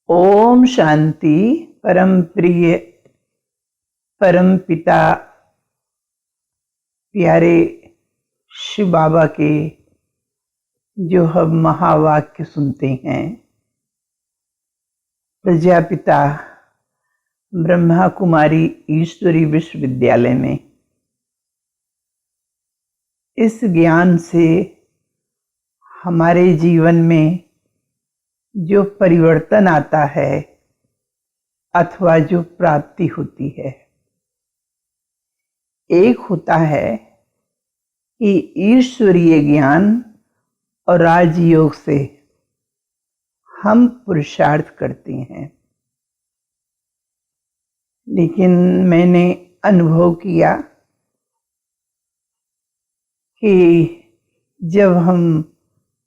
ओम शांति। परम प्रिय परम पिता प्यारे शिव बाबा के जो हम महावाक्य सुनते हैं, प्रजापिता ब्रह्मा कुमारी ईश्वरी विश्वविद्यालय में, इस ज्ञान से हमारे जीवन में जो परिवर्तन आता है अथवा जो प्राप्ति होती है, एक होता है कि ईश्वरीय ज्ञान और राजयोग से हम पुरुषार्थ करते हैं। लेकिन मैंने अनुभव किया कि जब हम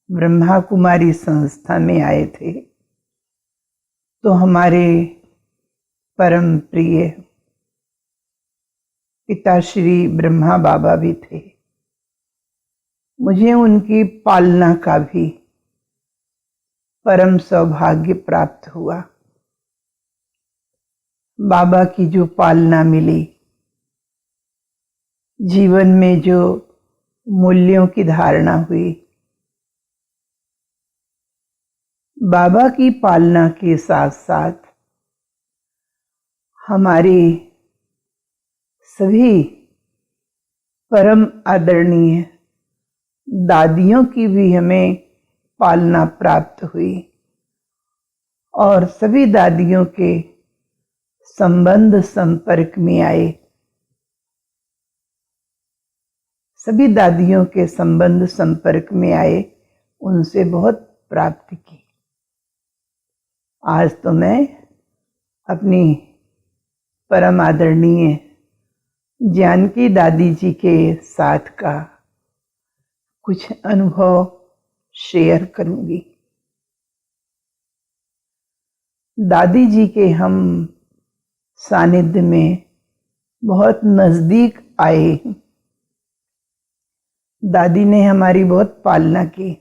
ब्रह्मा कुमारी संस्था में आए थे तो हमारे परम प्रिय पिताश्री ब्रह्मा बाबा भी थे। मुझे उनकी पालना का भी परम सौभाग्य प्राप्त हुआ। बाबा की जो पालना मिली, जीवन में जो मूल्यों की धारणा हुई, बाबा की पालना के साथ साथ हमारी सभी परम आदरणीय दादियों की भी हमें पालना प्राप्त हुई और सभी दादियों के संबंध संपर्क में आए। सभी दादियों के संबंध संपर्क में आए, उनसे बहुत प्राप्ति की। आज तो मैं अपनी परम आदरणीय जानकी दादी जी के साथ का कुछ अनुभव शेयर करूंगी। दादी जी के हम सानिध्य में बहुत नजदीक आए। दादी ने हमारी बहुत पालना की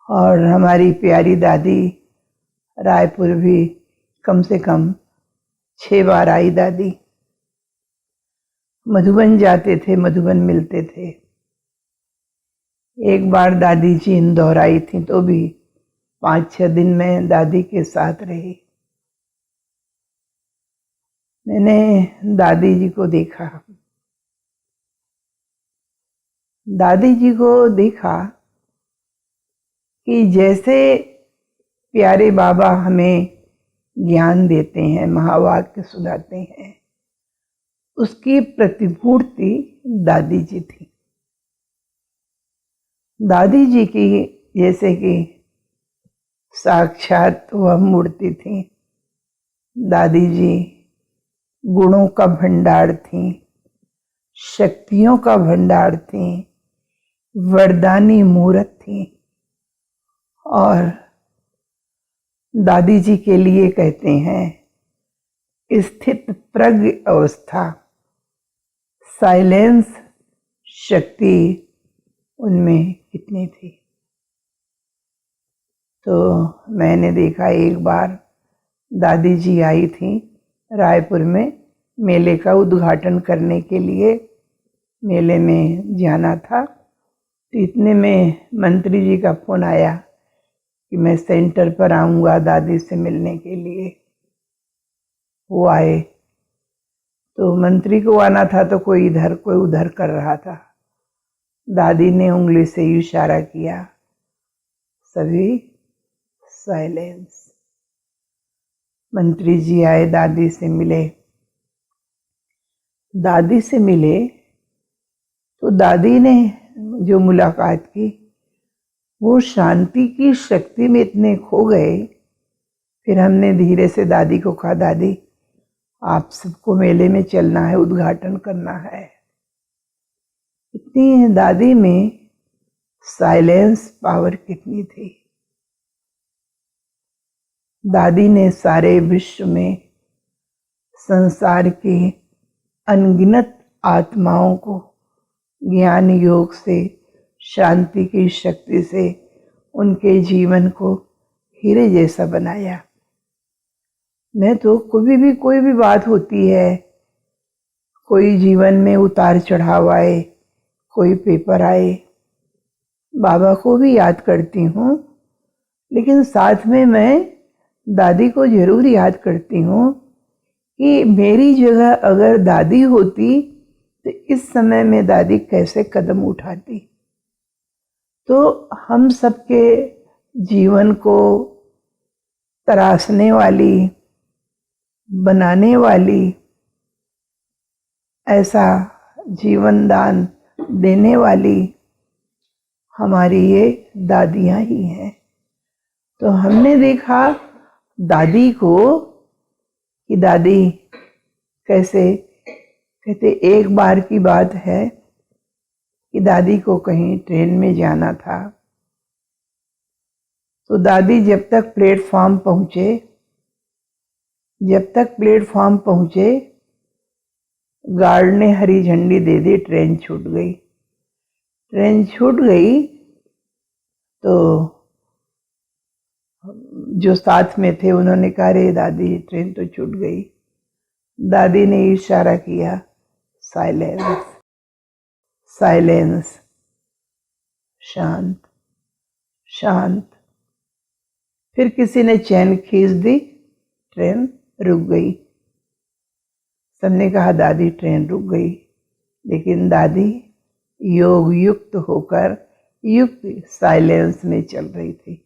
और हमारी प्यारी दादी रायपुर भी कम से कम 6 बार आई। दादी मधुबन जाते थे, मधुबन मिलते थे। एक बार दादी जी इंदौर आई थी तो भी 5-6 दिन में दादी के साथ रही। मैंने दादी जी को देखा। दादी जी को देखा कि जैसे प्यारे बाबा हमें ज्ञान देते हैं, महावाक्य सुनाते हैं, उसकी प्रतिपूर्ति दादी जी थी। दादी जी की जैसे कि साक्षात वह मूर्ति थी। दादी जी गुणों का भंडार थी, शक्तियों का भंडार थी, वरदानी मूर्त थी। और दादी जी के लिए कहते हैं स्थित प्रज्ञ अवस्था, साइलेंस शक्ति उनमें कितनी थी। तो मैंने देखा, एक बार दादी जी आई थी रायपुर में, मेले का उद्घाटन करने के लिए मेले में जाना था। तो इतने में मंत्री जी का फोन आया कि मैं सेंटर पर आऊँगा दादी से मिलने के लिए। वो आए तो मंत्री को आना था तो कोई इधर कोई उधर कर रहा था। दादी ने उंगली से इशारा किया, सभी साइलेंस। मंत्री जी आए, दादी से मिले। दादी से मिले तो दादी ने जो मुलाकात की, वो शांति की शक्ति में इतने खो गए। फिर हमने धीरे से दादी को कहा, दादी आप सबको मेले में चलना है, उद्घाटन करना है। इतनी दादी में साइलेंस पावर कितनी थी। दादी ने सारे विश्व में संसार के अनगिनत आत्माओं को ज्ञान योग से, शांति की शक्ति से उनके जीवन को हीरे जैसा बनाया। मैं तो कोई भी बात होती है, कोई जीवन में उतार चढ़ाव आए, कोई पेपर आए, बाबा को भी याद करती हूँ, लेकिन साथ में मैं दादी को जरूर याद करती हूँ कि मेरी जगह अगर दादी होती तो इस समय में दादी कैसे कदम उठाती। तो हम सबके जीवन को तराशने वाली, बनाने वाली, ऐसा जीवन दान देने वाली हमारी ये दादियाँ ही हैं। तो हमने देखा दादी को कि दादी कैसे, कहते एक बार की बात है कि दादी को कहीं ट्रेन में जाना था। तो दादी जब तक प्लेटफॉर्म पहुंचे गार्ड ने हरी झंडी दे दी, ट्रेन छूट गई। तो जो साथ में थे उन्होंने कहा, रे दादी ट्रेन तो छूट गई। दादी ने इशारा किया, साइलेंस, शांत। फिर किसी ने चैन खींच दी, ट्रेन रुक गई। सबने कहा दादी ट्रेन रुक गई, लेकिन दादी योग युक्त होकर युक्त साइलेंस में चल रही थी।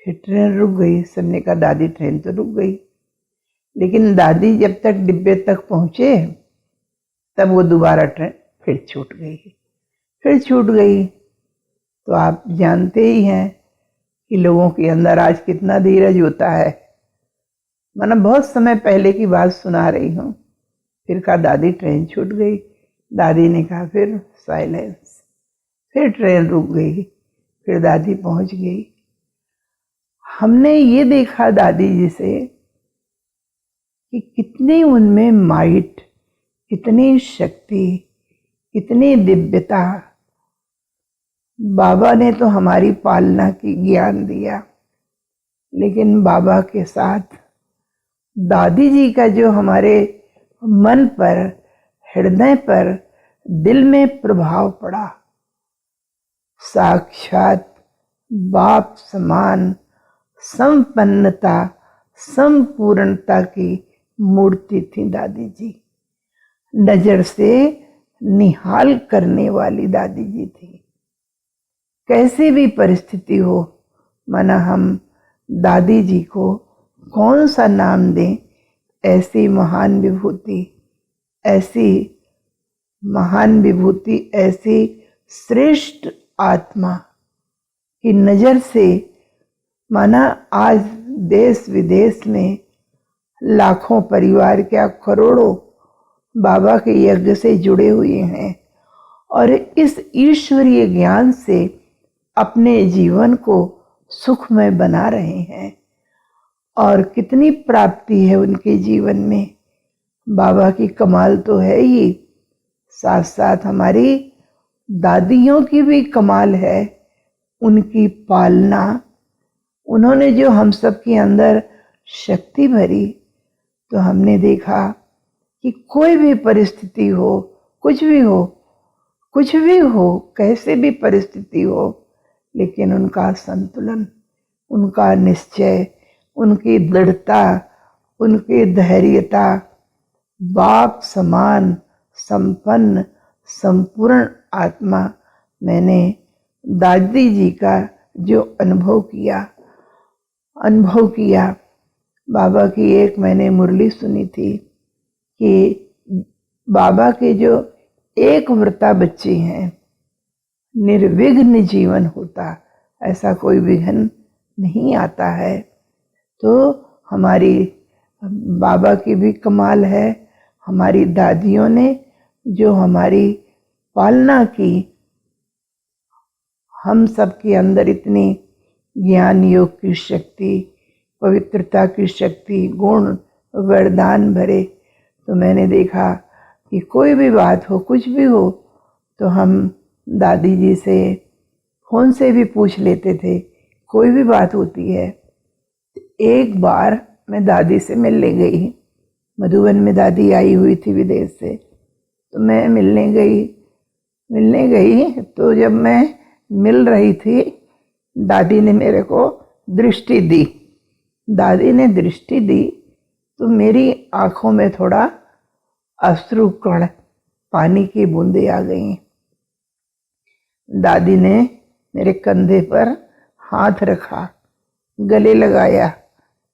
फिर ट्रेन रुक गई। सबने कहा दादी ट्रेन तो रुक गई, लेकिन दादी जब तक डिब्बे तक पहुंचे तब वो दोबारा ट्रेन फिर छूट गई। तो आप जानते ही हैं कि लोगों के अंदर आज कितना धीरज होता है। मैंने बहुत समय पहले की बात सुना रही हूँ। फिर कहा दादी ट्रेन छूट गई। दादी ने कहा फिर साइलेंस। फिर ट्रेन रुक गई, फिर दादी पहुंच गई। हमने ये देखा दादी जी से कि कितनी उनमें माइट, कितनी शक्ति, कितनी दिव्यता। बाबा ने तो हमारी पालना की ज्ञान दिया, लेकिन बाबा के साथ दादी जी का जो हमारे मन पर, हृदय पर, दिल में प्रभाव पड़ा, साक्षात बाप समान संपन्नता, संपूर्णता की मूर्ति थी दादी जी। नजर से निहाल करने वाली दादी जी थी। कैसी भी परिस्थिति हो, माना हम दादी जी को कौन सा नाम दें, ऐसी महान विभूति, ऐसी श्रेष्ठ आत्मा की नजर से, माना आज देश विदेश में लाखों परिवार, क्या करोड़ों बाबा के यज्ञ से जुड़े हुए हैं और इस ईश्वरीय ज्ञान से अपने जीवन को सुखमय बना रहे हैं। और कितनी प्राप्ति है उनके जीवन में। बाबा की कमाल तो है ही, साथ साथ हमारी दादियों की भी कमाल है। उनकी पालना, उन्होंने जो हम सब के अंदर शक्ति भरी, तो हमने देखा कि कोई भी परिस्थिति हो, कुछ भी हो, कैसे भी परिस्थिति हो, लेकिन उनका संतुलन, उनका निश्चय, उनकी दृढ़ता, उनकी धैर्यता, बाप समान संपन्न संपूर्ण आत्मा। मैंने दादी जी का जो अनुभव किया, बाबा की एक मैंने मुरली सुनी थी कि बाबा के जो एक व्रता बच्चे हैं, निर्विघ्न जीवन होता, ऐसा कोई विघ्न नहीं आता है। तो हमारी बाबा की भी कमाल है। हमारी दादियों ने जो हमारी पालना की, हम सब के अंदर इतनी ज्ञान योग की शक्ति, पवित्रता की शक्ति, गुण वरदान भरे। तो मैंने देखा कि कोई भी बात हो, कुछ भी हो, तो हम दादी जी से फोन से भी पूछ लेते थे। कोई भी बात होती है एक बार मैं दादी से मिलने गई। मधुबन में दादी आई हुई थी विदेश से, तो मैं मिलने गई। तो जब मैं मिल रही थी, दादी ने मेरे को दृष्टि दी। दादी ने दृष्टि दी तो मेरी आंखों में थोड़ा अश्रु कण, पानी की बूंदें आ गईं। दादी ने मेरे कंधे पर हाथ रखा, गले लगाया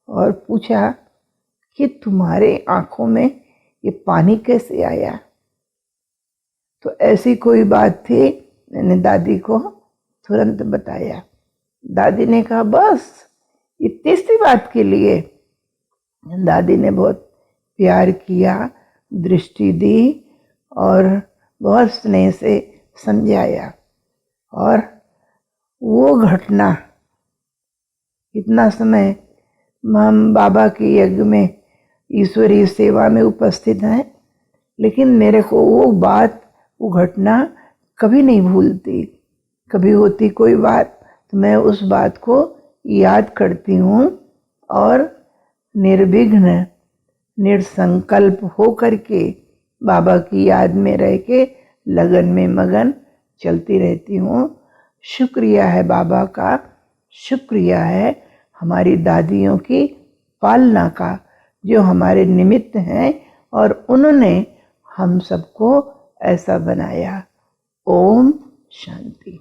और पूछा कि तुम्हारे आंखों में ये पानी कैसे आया। तो ऐसी कोई बात थी, मैंने दादी को तुरंत बताया। दादी ने कहा बस इतनी सी बात के लिए। दादी ने बहुत प्यार किया, दृष्टि दी और बहुत स्नेह से समझाया। और वो घटना, इतना समय हम बाबा के यज्ञ में ईश्वरीय सेवा में उपस्थित हैं, लेकिन मेरे को वो बात, वो घटना कभी नहीं भूलती। कभी होती कोई बात तो मैं उस बात को याद करती हूँ और निर्विघ्न निसंकल्प हो करके बाबा की याद में रह के लगन में मगन चलती रहती हूँ। शुक्रिया है बाबा का, शुक्रिया है हमारी दादियों की पालना का, जो हमारे निमित्त हैं और उन्होंने हम सबको ऐसा बनाया। ओम शांति।